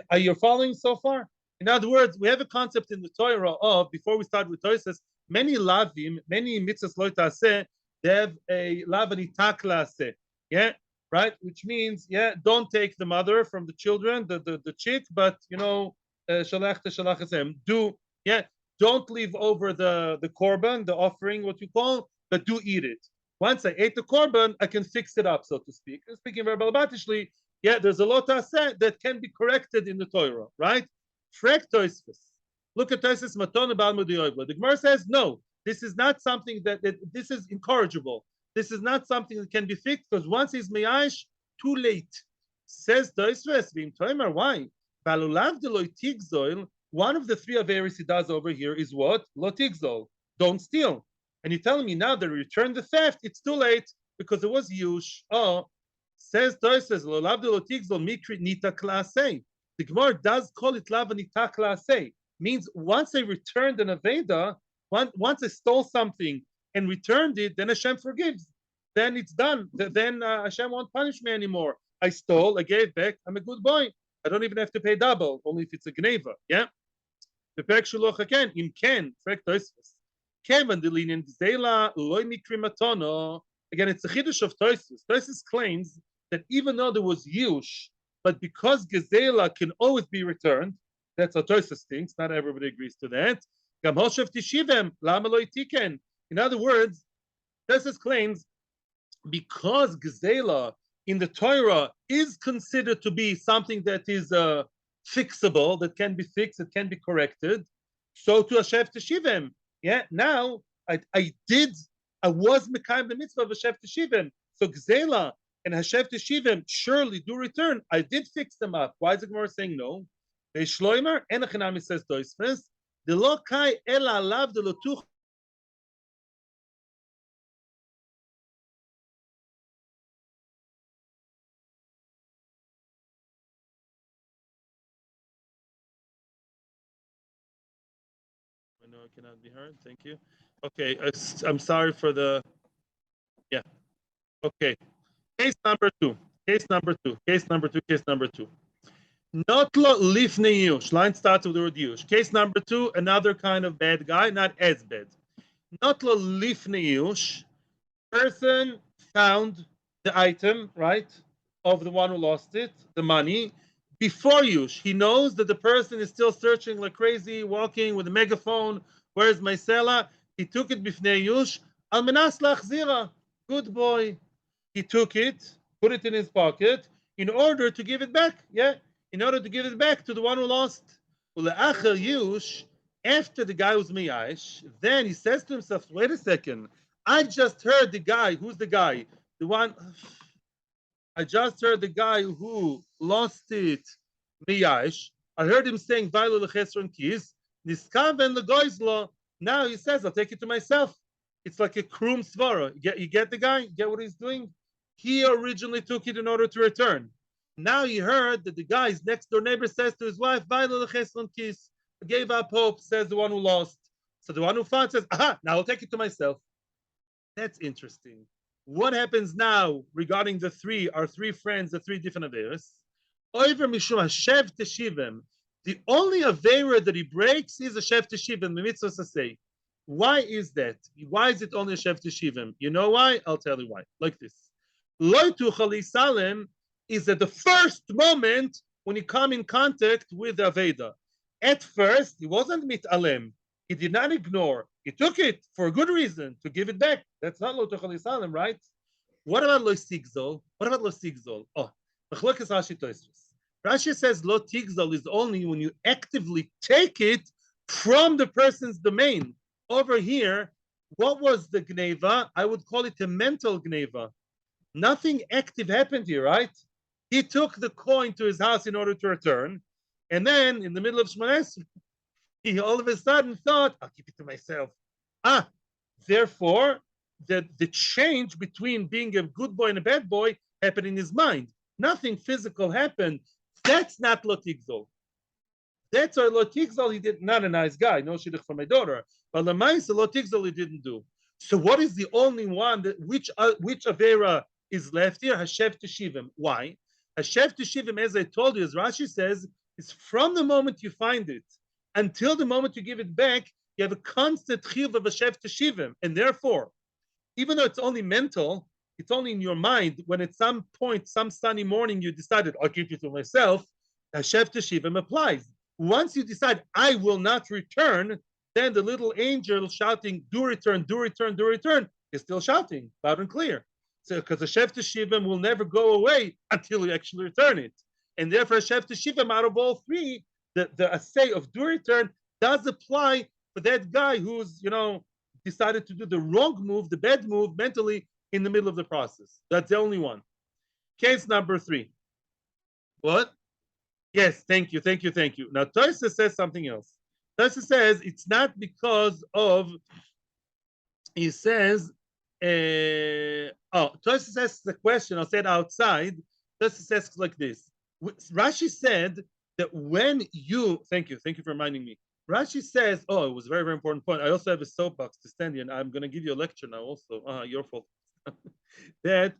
Are you following so far? In other words, we have a concept in the Torah of, before we start with Tosfos, many lavim, many mitzvos lo taseh, they have a lav anita klase, yeah, right? Which means, yeah, don't take the mother from the children, the chick, but shalach esem. Don't leave over the korban, the offering, what you call, but do eat it. Once I ate the korban, I can fix it up, so to speak. Speaking very balabatishly, yeah, there's a lot that can be corrected in the Torah, right? Frek Tosfos. Look at Tosfos Matana be'alma u'deyoivle. The Gemara says, no, this is not something that this is incorrigible. This is not something that can be fixed because once he's miyash, too late. Says Tosfos, why? One of the three averis he does over here is what? Lo tigzol. Don't steal. And you're telling me now that return the theft, it's too late because it was yush. Oh, says Tosfos, lo lavdi lo tigzol mikri nita klasei. The Gemara does call it lav nita klasei. Means once I returned an aveida, once I stole something and returned it, then Hashem forgives. Then it's done. Then Hashem won't punish me anymore. I stole, I gave back, I'm a good boy. I don't even have to pay double, only if it's a gneva. Yeah? The Perek Shuluch again, im ken, Frek Tosfos. Kevan delinin zela loy mikri matono. Again, it's a chiddush of Tosfos. Tosfos claims that even though there was yush, but because gezela can always be returned, that's how Tosfos thinks. Not everybody agrees to that. In other words, Tosfos claims because gezela in the Torah is considered to be something that is fixable, that can be fixed, that can be corrected. So to Hashev Teshivim, yeah. Now I was mekayim the mitzvah of Hashev Teshivim. So gezela and Hashev Teshivim surely do return. I did fix them up. Why is the Gemara saying no? The Shloimer and the Chinami says Tosfos. The lo kai ela alav the lotuch. it cannot be heard. Thank you. Okay, I'm sorry for the. Yeah. Okay. Case number two. Case number two. Case number two. Case number two. Not lo lifnei yush. Line starts with the word yush. Case number two. Another kind of bad guy, not as bad. Not lo lifnei yush. Person found the item, right, of the one who lost it, the money, before yush. He knows that the person is still searching like crazy, walking with a megaphone. Where's my seller? He took it bifnei yush. Al menas lachzira. Good boy. He took it, put it in his pocket, in order to give it back. Yeah, in order to give it back to the one who lost. Ule'achar yush. After the guy was miyash, then he says to himself, "Wait a second. I just heard the guy. Who's the guy? The one. I just heard the guy who lost it, miyash. I heard him saying, "Vaylo lechesron kis niskaven legoizlo." Now he says, "I'll take it to myself." It's like a krum svara. You get the guy? Get what he's doing? He originally took it in order to return. Now he heard that the guy's next door neighbor says to his wife, "Vaylo lechesron kis." Gave up hope, says the one who lost. So the one who found says, "Aha, now I'll take it to myself." That's interesting. What happens now regarding our three friends, the three different aveiros? Over mishum hashev teshivim. The only aveira that he breaks is a shev teshivim, the mitzvos say. Why is that? Why is it only a shev teshivim? You know why? I'll tell you why. Like this. Lo tuchali salem is at the first moment when you come in contact with the aveida. At first, he wasn't mitalem. He did not ignore. He took it for a good reason to give it back. That's not lo tuchali salem, right? What about lo sigzol? What about lo sigzol? Oh, Machlokes Rashi Tosfos. Rashi says lo tigzol is only when you actively take it from the person's domain. Over here, what was the gneva? I would call it a mental gneva. Nothing active happened here, right? He took the coin to his house in order to return, and then in the middle of Shmoneh Esrei, he all of a sudden thought, "I'll keep it to myself." Therefore, the change between being a good boy and a bad boy happened in his mind. Nothing physical happened. That's not lo tigzol. That's why lo tigzol, he did not a nice guy. No shidduch for my daughter. But lemaisa lo tigzol he didn't do. So what is the only one that which avera is left here? Hashev teshivim. Why? Hashev teshivim, as I told you, as Rashi says, is from the moment you find it until the moment you give it back. You have a constant chiyuv of Hashev teshivim, and therefore, even though it's only mental, it's only in your mind. When at some point, some sunny morning, you decided, "I'll keep it to myself," Hashev teshivim applies. Once you decide, "I will not return," then the little angel shouting, "Do return, do return, do return," is still shouting loud and clear. So, because Hashev teshivim will never go away until you actually return it. And therefore, Hashev teshivim, out of all three, the assay of do return does apply for that guy who's, decided to do the wrong move, the bad move mentally in the middle of the process. That's the only one. Case number 3. What? Yes, thank you. Now, Tosfos says something else. Tosfos says it's not because of, he says, Tosfos says the question, I'll say it outside. Tosfos says like this. Rashi said that when you, thank you for reminding me. Rashi says, it was a very, very important point. I also have a soapbox to stand here, and I'm going to give you a lecture now also. Your fault. That,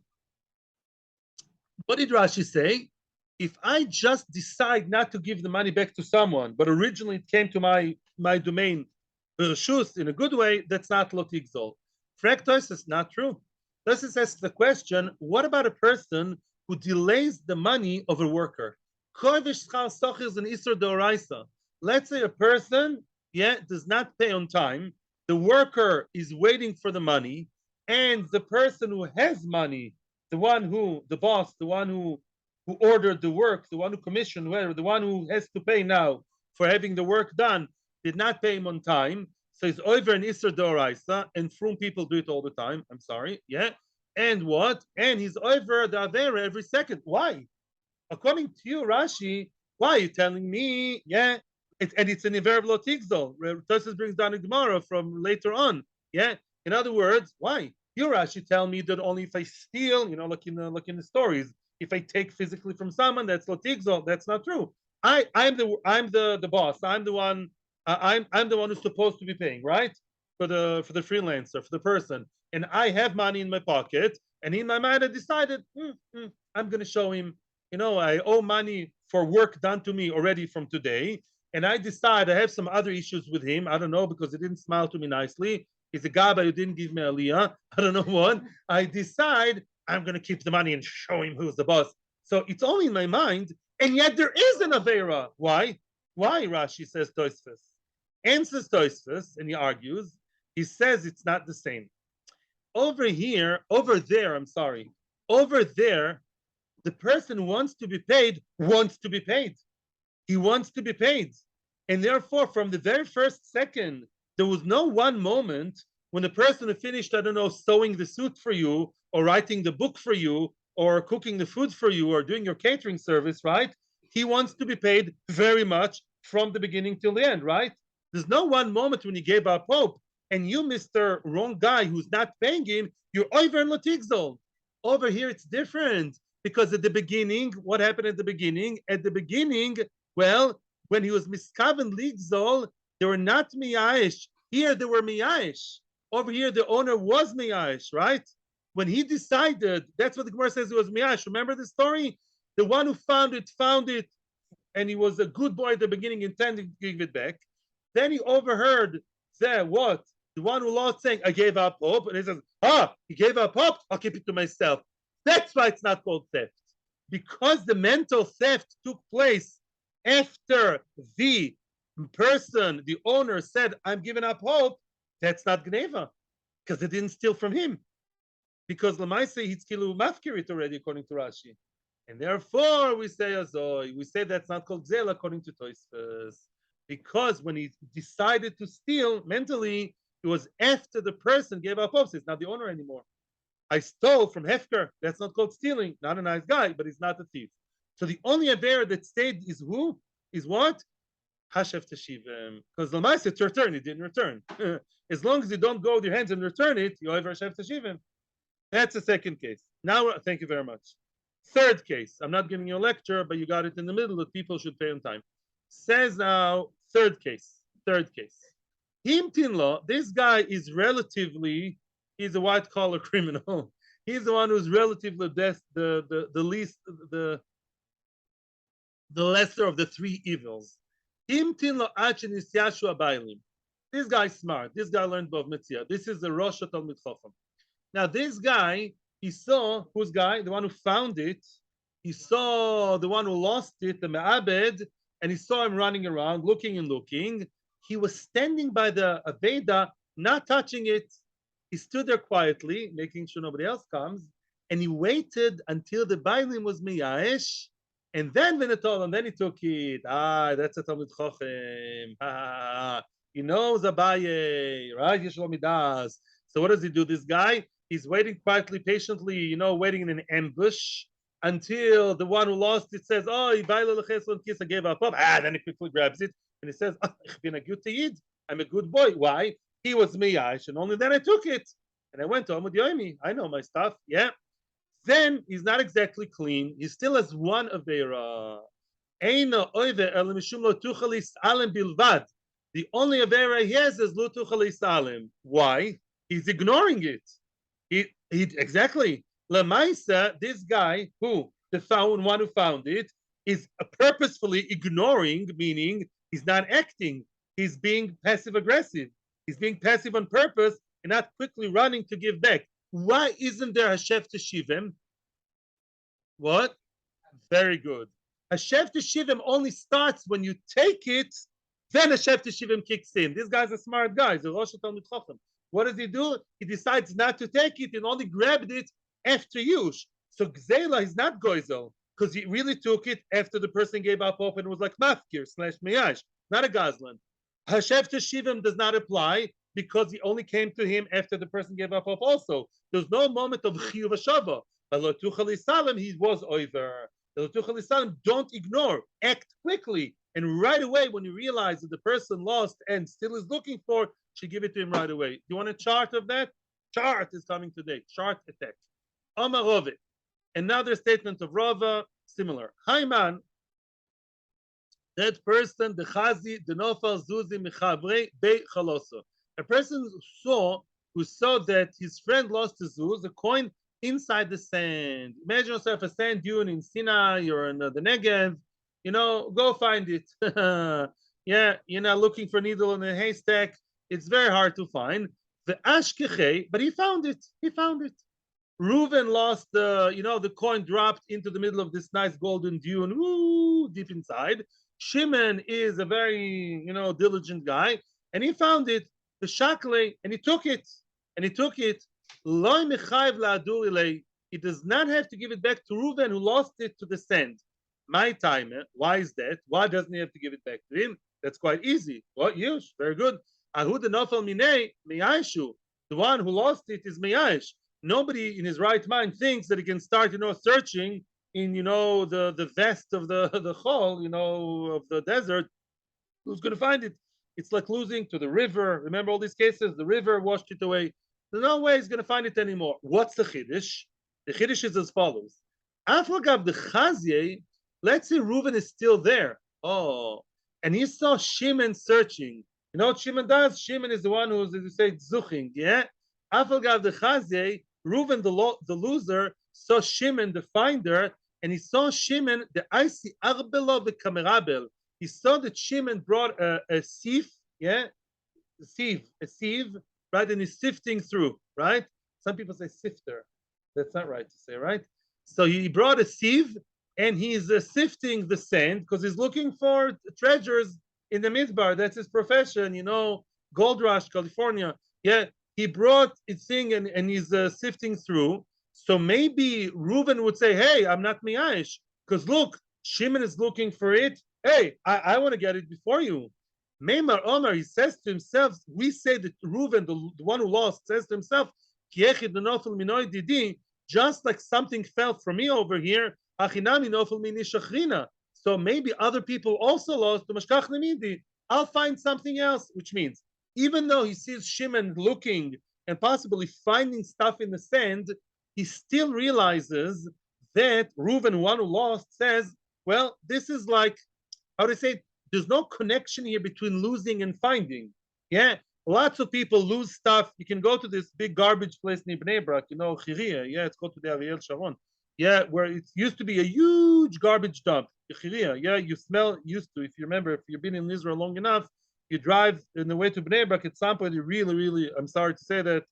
what did Rashi say? If I just decide not to give the money back to someone, but originally it came to my domain, Bershus, in a good way, that's not lo tigzol. Tosfos is not true. Tosfos asks the question, what about a person who delays the money of a worker? Let's say a person, does not pay on time. The worker is waiting for the money, and the person who has money, the boss, the one who ordered the work, the one who commissioned, whatever, the one who has to pay now for having the work done, did not pay him on time. So he's over an Isser D'Oraisa, and from people do it all the time. I'm sorry, And what? And he's over the Avera every second. Why? According to you, Rashi, why are you telling me? And it's an Iver of lo tigzol. Tosfos brings down a Gemara from later on. In other words, why? You Rashi tell me that only if I steal, like in the stories, if I take physically from someone, that's lo tigzol. That's not true. I'm the boss. I'm the one I'm the one who's supposed to be paying, right? For the freelancer, for the person, and I have money in my pocket, and in my mind I decided I'm going to show him. I owe money for work done to me already from today, and I decide I have some other issues with him. I don't know because he didn't smile to me nicely. He's a guy, but he didn't give me a liyah. I don't know what. I decide I'm going to keep the money and show him who's the boss. So it's only in my mind, and yet there is an aveira. Why? Why? Rashi says Tosfos. Answers Tosfos, and he argues. He says it's not the same. Over there, I'm sorry. Over there, the person wants to be paid. He wants to be paid. And therefore, from the very first second, there was no one moment when the person who finished, I don't know, sewing the suit for you, or writing the book for you, or cooking the food for you, or doing your catering service, right? He wants to be paid very much from the beginning till the end, right? There's no one moment when he gave up hope. And you, Mr. Wrong Guy, who's not paying him, you're over in Latigzol. Over here, it's different. Because at the beginning, what happened at the beginning? At the beginning, well, when he was miskaven ligzol, they were not miyash. Here they were miyash. Over here, the owner was miyash, right? When he decided, that's what the Gemara says it was miyash. Remember the story? The one who found it, and he was a good boy at the beginning, intending to give it back. Then he overheard what? The one who lost saying, I gave up hope. And he says, he gave up hope, I'll keep it to myself. That's why it's not called theft. Because the mental theft took place after the person, the owner said, I'm giving up hope, that's not Gneva. Because they didn't steal from him. Because Lamaise, he's kilu mafkirit already, according to Rashi. And therefore, we say Azoi. We say that's not called Zel, according to Tosfos. Because when he decided to steal mentally, it was after the person gave up hope. So it's not the owner anymore. I stole from Hefker. That's not called stealing. Not a nice guy, but he's not a thief. So the only aveira that stayed is who? Is what? Hashav Teshivim. Because Lamaisa to return, he didn't return. As long as you don't go with your hands and return it, you have Hashav Teshivim. That's the second case. Now, thank you very much. Third case. I'm not giving you a lecture, but you got it in the middle that people should pay on time. Says now, third case. Him Tinlo, this guy is relatively, he's a white collar criminal. He's the one who's relatively the least, the lesser of the three evils. Him Tinlo Achin is Yashua Bailim. This guy's smart. This guy learned Bava Metzia. This is the Rosh Talmid Chacham. Now, this guy, he saw, whose guy? The one who found it. He saw the one who lost it, the Me'abed, and he saw him running around, looking and looking. He was standing by the aveida, not touching it. He stood there quietly, making sure nobody else comes, and he waited until the bailim was miyash, and then when he told him, then he took it. That's a Talmid Chochem. He knows Abaye, right? Yeshua Midas. So what does he do? This guy, he's waiting quietly, patiently, waiting in an ambush until the one who lost it says, I gave up. Then he quickly grabs it and he says, I'm a good boy. Why? He was miyash, and only then I took it. And I went to Amud Yomi. I know my stuff. Yeah. Then he's not exactly clean. He still has one aveira. The only aveira he has is lu tuchali salim. Why? He's ignoring it. He exactly. Lamaisa, this guy who the one who found it is purposefully ignoring, meaning he's not acting. He's being passive aggressive. He's being passive on purpose and not quickly running to give back. Why isn't there Hashav Teshivim? What? Very good. Hashav Teshivim only starts when you take it, then Hashav Teshivim kicks in. This guy's a smart guy. He's a Rosh Talmid Chacham. What does he do? He decides not to take it and only grabbed it after Yush. So Gzela is not Goizel because he really took it after the person gave up hope and was like Mafkir / Miyash, not a Gazlan. Hashav Teshivim does not apply because he only came to him after the person gave up hope also. There's no moment of Chiyuv Hashava. But Lotuchali Salam, he was over. Lotuchali Salam, don't ignore. Act quickly. And right away, when you realize that the person lost and still is looking for, should give it to him right away. You want a chart of that? Chart is coming today. Chart attack. Amar Rove. Another statement of Rava, similar. Haiman, That person, the chazi, the nofal zuzi mechavrei be chaloso. A person who saw that his friend lost his zuz, a coin inside the sand. Imagine yourself a sand dune in Sinai or in the Negev. Go find it. Yeah, you're not looking for a needle in a haystack. It's very hard to find. The ashkechei, but he found it. He found it. Reuven lost the coin dropped into the middle of this nice golden dune, woo, deep inside. Shimon is a very, diligent guy, and he found it, the shakle, and he took it. And he took it. Loi mechayev la'adur ilei. He does not have to give it back to Reuven, who lost it to the sand. My time, why is that? Why doesn't he have to give it back to him? That's quite easy. What? Yush, very good. Ahud nofel minei meyaishu. The one who lost it is meyash. Nobody in his right mind thinks that he can start, searching in, the vest of the hole, of the desert. Who's going to find it? It's like losing to the river. Remember all these cases? The river washed it away. There's no way he's going to find it anymore. What's the chiddush? The chiddush is as follows. Afagav the chazye, let's say Reuven is still there. Oh, and he saw Shimon searching. You know what Shimon does? Shimon is the one who's, as you say, zuching, yeah? Afagav the chazye, Reuven, the loser, saw Shimon, the finder, and he saw Shimon, the icy arbelo v'kamerabel. He saw that Shimon brought a sieve, yeah? A sieve, right? And he's sifting through, right? Some people say sifter. That's not right to say, right? So he brought a sieve, and he's sifting the sand because he's looking for treasures in the midbar. That's his profession, Gold Rush, California. Yeah, he brought a thing and he's sifting through. So maybe Reuven would say, hey, I'm not miyash, because look, Shimon is looking for it. Hey, I want to get it before you. Meimar Omar, he says to himself, we say that Reuven, the one who lost, says to himself, just like something fell from me over here, so maybe other people also lost. I'll find something else, which means even though he sees Shimon looking and possibly finding stuff in the sand, he still realizes that Reuven, one who lost, says, well, this is like, how to say it? There's no connection here between losing and finding. Yeah, lots of people lose stuff. You can go to this big garbage place in Bnei Brak, Chiria. Yeah, it's called today Ariel Sharon. Yeah, where it used to be a huge garbage dump. Chiria. Yeah, you smell used to. If you remember, if you've been in Israel long enough, you drive in the way to Bnei Brak. At some point, you really, really, I'm sorry to say that,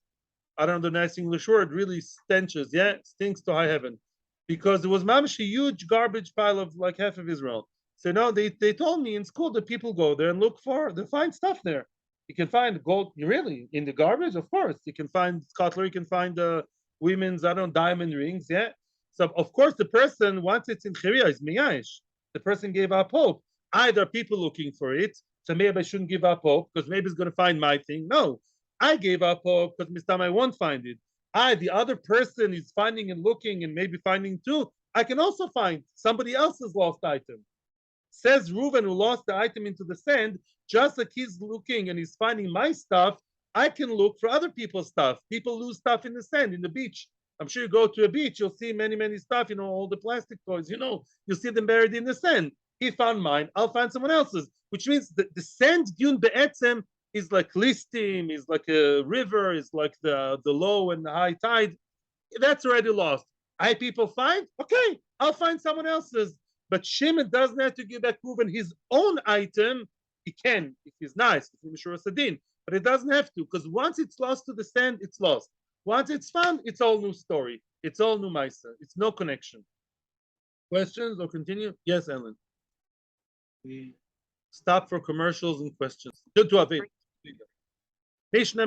I don't know the nice English word, really stenches. Yeah, stinks to high heaven, because it was mamish a huge garbage pile of like half of Israel. So no, they told me in school that people go there and they find stuff there. You can find gold, really, in the garbage, of course. You can find cutlery, you can find women's, diamond rings, yeah. So of course the person, once it's in Chiria, is miyash. The person gave up hope. Either people looking for it, so maybe I shouldn't give up hope because maybe it's going to find my thing. No, I gave up hope because this time I won't find it. The other person is finding and looking and maybe finding too. I can also find somebody else's lost item. Says Reuven, who lost the item into the sand, just like he's looking and he's finding my stuff, I can look for other people's stuff. People lose stuff in the sand, in the beach. I'm sure you go to a beach, you'll see many, many stuff, all the plastic toys, you'll see them buried in the sand. He found mine, I'll find someone else's, which means that the sand dune be'etzem is like listim, is like a river, is like the low and the high tide. That's already lost. People find, okay, I'll find someone else's. But Shimon doesn't have to give back Reuven his own item. He can, if he's nice, if he's Mishur Sadin, but it doesn't have to, because once it's lost to the sand, it's lost. Once it's found, it's all new story. It's all new Maisa. It's no connection. Questions or continue? Yes, Ellen. We stop for commercials and questions. To aveida. Mishnah.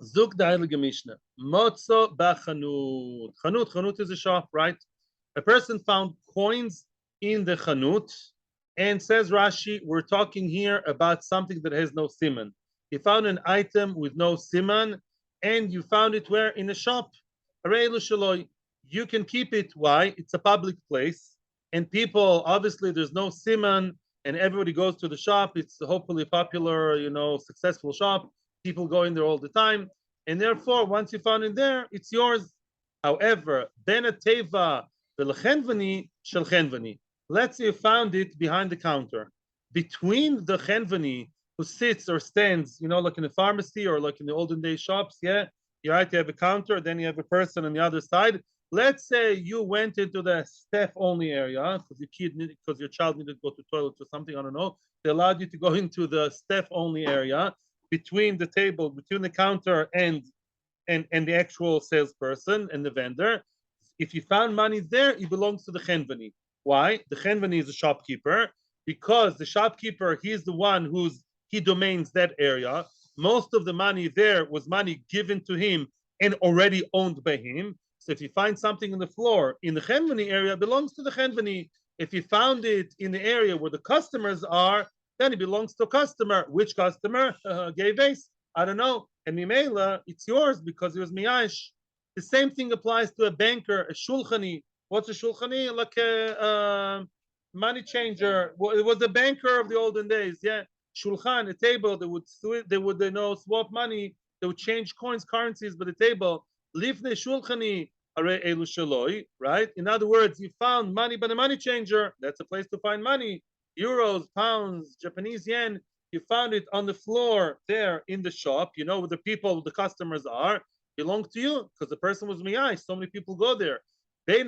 Zug the Heilige Mishnah. Motzo b'chanut. Chanut is a shop, right? A person found coins in the chanut, and says Rashi, we're talking here about something that has no siman. You found an item with no siman, and you found it where? In a shop. You can keep it. Why? It's a public place, and people, obviously, there's no siman, and everybody goes to the shop. It's hopefully popular, successful shop. People go in there all the time, and therefore, once you found it there, it's yours. However, ben ateva, Let's say you found it behind the counter, between the chenvani who sits or stands, like in a pharmacy or like in the olden day shops. Yeah, you have a counter, then you have a person on the other side. Let's say you went into the staff only area because your child needed to go to toilet or something. I don't know. They allowed you to go into the staff only area between the table, between the counter and the actual salesperson and the vendor. If you found money there, it belongs to the chenvani. Why? The chenvani is a shopkeeper, because the shopkeeper, he's the one he domains that area. Most of the money there was money given to him and already owned by him. So if you find something on the floor in the chenvani area, it belongs to the chenvani. If you found it in the area where the customers are, then it belongs to a customer. Which customer? Gay base. I don't know. And Mimela, it's yours because it was miyash. The same thing applies to a banker, a shulchani. What's a shulchani? Like a money changer. Well, it was a banker of the olden days. Yeah, shulchan, a table. They would swap money. They would change coins, currencies by the table. Lifnei shulchani are elu shaloi. Right. In other words, you found money by the money changer. That's a place to find money. Euros, pounds, Japanese yen. You found it on the floor there in the shop. Where the people, the customers are. Belong to you because the person was miyai. So many people go there. But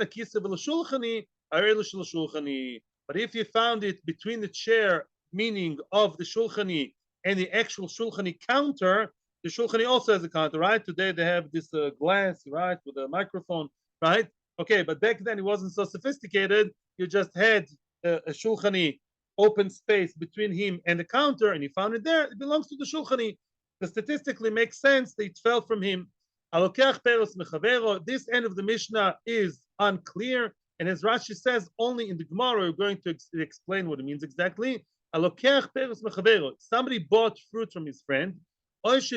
if you found it between the chair, meaning of the shulchani, and the actual shulchani counter, the shulchani also has a counter, right? Today they have this glass, right, with a microphone, right? Okay, but back then it wasn't so sophisticated. You just had a shulchani open space between him and the counter, and he found it there. It belongs to the shulchani. It statistically makes sense that it fell from him. This end of the Mishnah is unclear, and as Rashi says, only in the Gemara we're going to explain what it means exactly. Somebody bought fruit from his friend, or his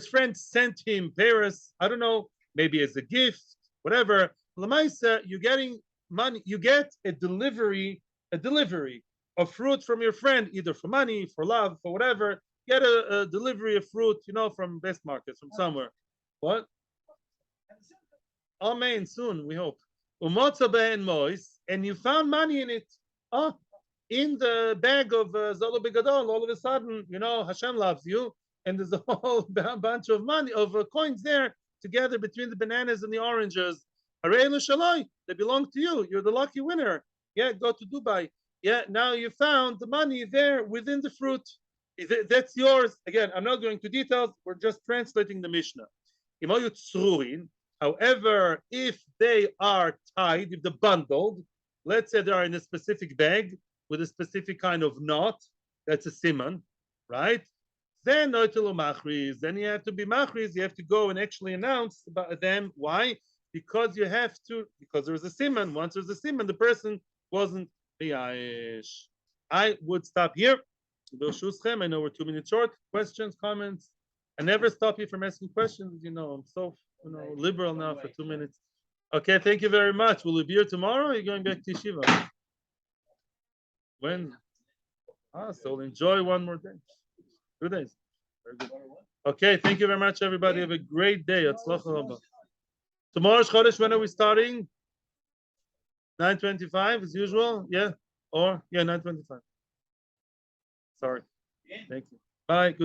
friend sent him pears, I don't know, maybe as a gift, whatever. Lamaisa, you're getting money, you get a delivery of fruit from your friend, either for money, for love, for whatever. Get a delivery of fruit, from best markets, from somewhere. What? Amen. Soon, we hope. And you found money in it. Oh, in the bag of Zolo Begadol. All of a sudden, Hashem loves you, and there's a whole bunch of money, of coins there, together between the bananas and the oranges. They belong to you. You're the lucky winner. Yeah, go to Dubai. Yeah, now you found the money there within the fruit. That's yours. Again, I'm not going to details. We're just translating the Mishnah. However, if they are tied, if they're bundled, let's say they are in a specific bag with a specific kind of knot, that's a siman, right? Then you have to be machriz. You have to go and actually announce about them. Why? Because there's a siman. Once there's a siman, the person wasn't miyash. I would stop here. I know we're 2 minutes short. Questions, comments? I never stop you from asking questions. I'm so liberal now for 2 minutes. Okay, thank you very much. Will you be here tomorrow? Or are you going back to yeshiva? When? So enjoy one more day. 2 days. Very good. Okay, thank you very much, everybody. Have a great day. Tomorrow's Chodesh, when are we starting? 9:25 as usual? Yeah? 9:25. Sorry. Thank you. Bye. Good.